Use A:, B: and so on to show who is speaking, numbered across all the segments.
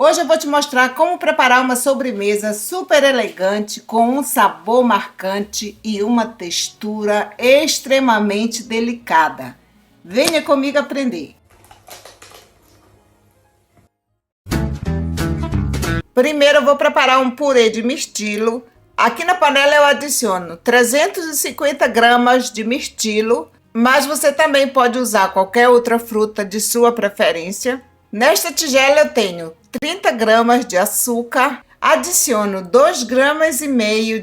A: Hoje eu vou te mostrar como preparar uma sobremesa super elegante com um sabor marcante e uma textura extremamente delicada. Venha comigo aprender. Primeiro eu vou preparar um purê de mirtilo. Aqui na panela eu adiciono 350 gramas de mirtilo, mas você também pode usar qualquer outra fruta de sua preferência. Nesta tigela eu tenho 30 gramas de açúcar, adiciono 2,5 gramas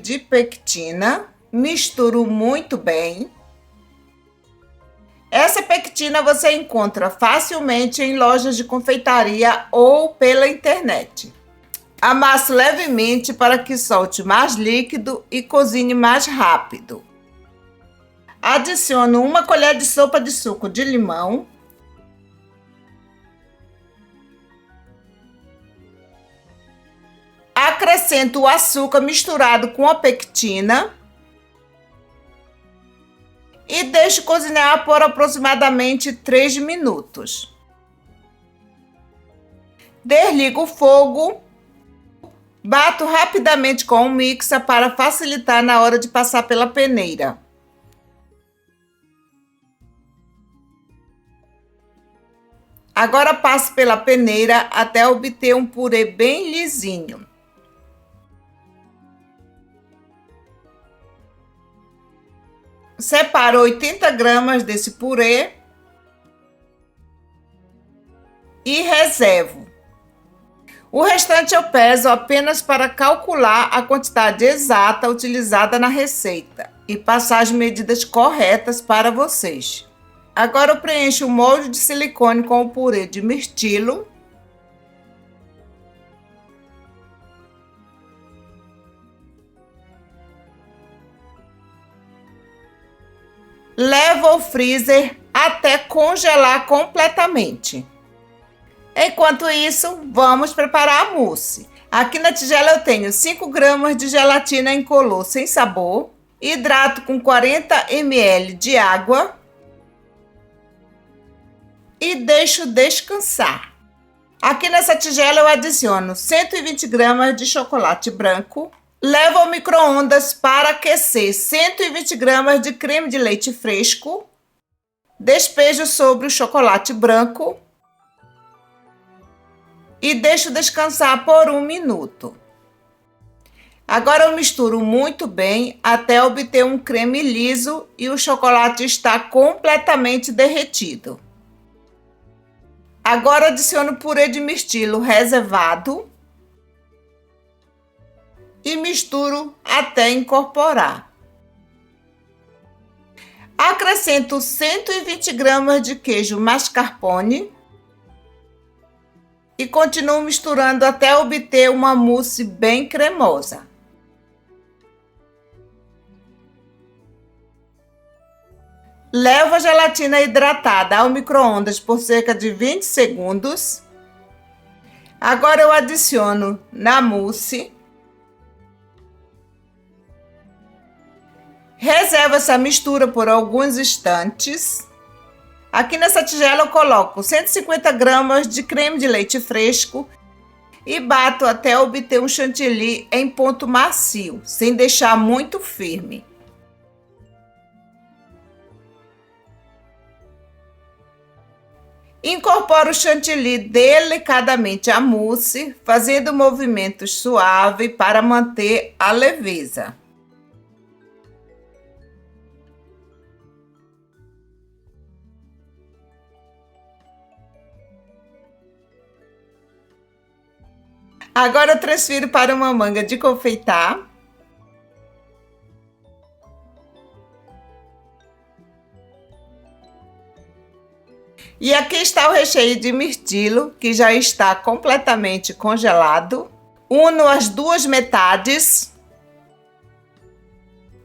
A: de pectina, misturo muito bem. Essa pectina você encontra facilmente em lojas de confeitaria ou pela internet. Amasso levemente para que solte mais líquido e cozinhe mais rápido. Adiciono 1 colher de sopa de suco de limão. Acrescento o açúcar misturado com a pectina. E deixo cozinhar por aproximadamente 3 minutos. Desligo o fogo. Bato rapidamente com o mixer para facilitar na hora de passar pela peneira. Agora passo pela peneira até obter um purê bem lisinho. Separo 80 gramas desse purê e reservo. O restante eu peso apenas para calcular a quantidade exata utilizada na receita e passar as medidas corretas para vocês. Agora eu preencho o molde de silicone com o purê de mirtilo. Levo ao freezer até congelar completamente. Enquanto isso, vamos preparar a mousse. Aqui na tigela eu tenho 5 gramas de gelatina incolor sem sabor, hidrato com 40 ml de água e deixo descansar. Aqui nessa tigela eu adiciono 120 gramas de chocolate branco, levo ao micro-ondas para aquecer 120 gramas de creme de leite fresco, despejo sobre o chocolate branco e deixo descansar por 1 minuto. Agora eu misturo muito bem até obter um creme liso e o chocolate está completamente derretido. Agora adiciono purê de mirtilo reservado e misturo até incorporar. Acrescento 120 gramas de queijo mascarpone e continuo misturando até obter uma mousse bem cremosa. Levo a gelatina hidratada ao micro-ondas por cerca de 20 segundos. Agora eu adiciono na mousse. Reservo essa mistura por alguns instantes. Aqui nessa tigela eu coloco 150 gramas de creme de leite fresco e bato até obter um chantilly em ponto macio, sem deixar muito firme. Incorporo o chantilly delicadamente à mousse, fazendo movimentos suaves para manter a leveza. Agora eu transfiro para uma manga de confeitar. E aqui está o recheio de mirtilo, que já está completamente congelado. Uno as duas metades.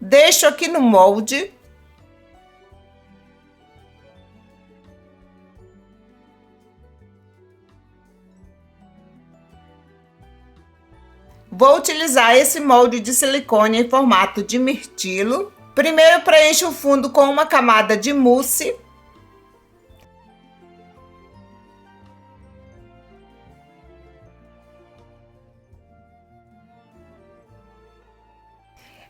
A: Deixo aqui no molde. Vou utilizar esse molde de silicone em formato de mirtilo. Primeiro preencho o fundo com uma camada de mousse.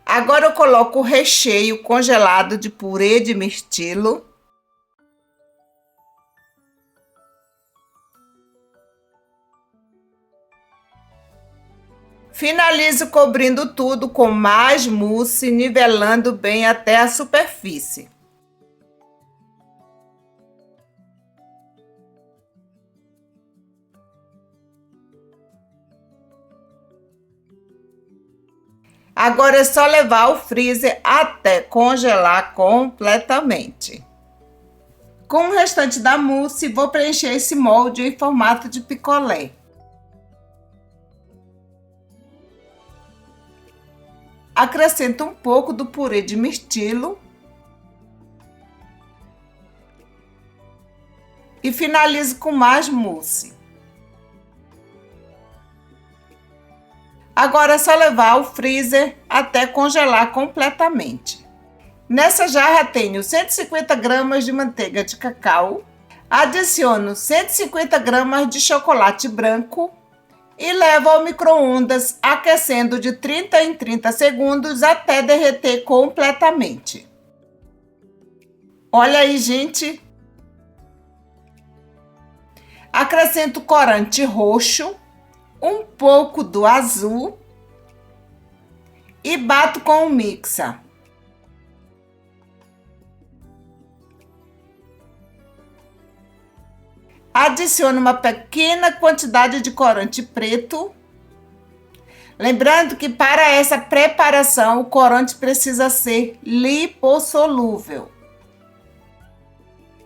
A: Agora eu coloco o recheio congelado de purê de mirtilo. Finalizo cobrindo tudo com mais mousse, nivelando bem até a superfície. Agora é só levar ao freezer até congelar completamente. Com o restante da mousse, vou preencher esse molde em formato de picolé. Acrescento um pouco do purê de mirtilo e finalizo com mais mousse. Agora é só levar ao freezer até congelar completamente. Nessa jarra tenho 150 gramas de manteiga de cacau, adiciono 150 gramas de chocolate branco e levo ao micro-ondas aquecendo de 30 em 30 segundos até derreter completamente. Olha aí, gente! Acrescento corante roxo, um pouco do azul e bato com o mixer. Adiciono uma pequena quantidade de corante preto. Lembrando que para essa preparação o corante precisa ser lipossolúvel.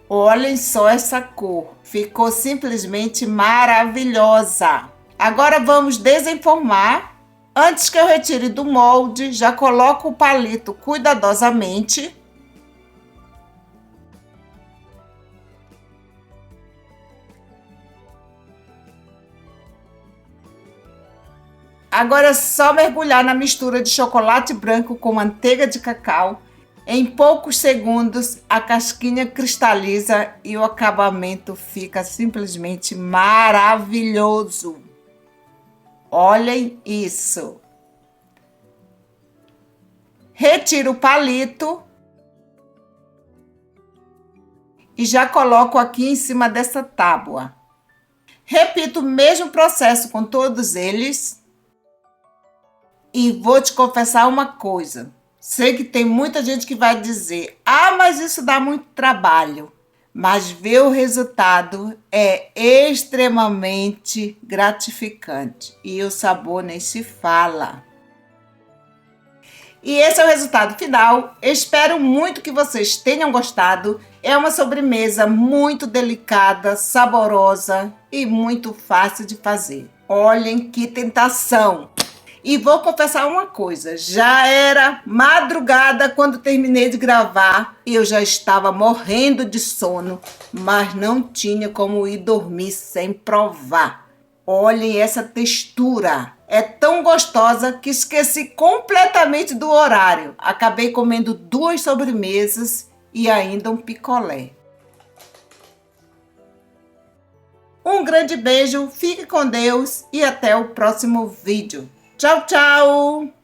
A: Olhem só essa cor, ficou simplesmente maravilhosa. Agora vamos desenformar. Antes que eu retire do molde, já coloco o palito cuidadosamente. Agora é só mergulhar na mistura de chocolate branco com manteiga de cacau. Em poucos segundos, a casquinha cristaliza e o acabamento fica simplesmente maravilhoso. Olhem isso! Retiro o palito e já coloco aqui em cima dessa tábua. Repito o mesmo processo com todos eles. E vou te confessar uma coisa. Sei que tem muita gente que vai dizer: ah, mas isso dá muito trabalho. Mas ver o resultado é extremamente gratificante. E o sabor nem se fala. E esse é o resultado final. Espero muito que vocês tenham gostado. É uma sobremesa muito delicada, saborosa e muito fácil de fazer. Olhem que tentação! E vou confessar uma coisa, já era madrugada quando terminei de gravar e eu já estava morrendo de sono, mas não tinha como ir dormir sem provar. Olhem essa textura, é tão gostosa que esqueci completamente do horário. Acabei comendo 2 sobremesas e ainda um picolé. Um grande beijo, fique com Deus e até o próximo vídeo. Tchau, tchau!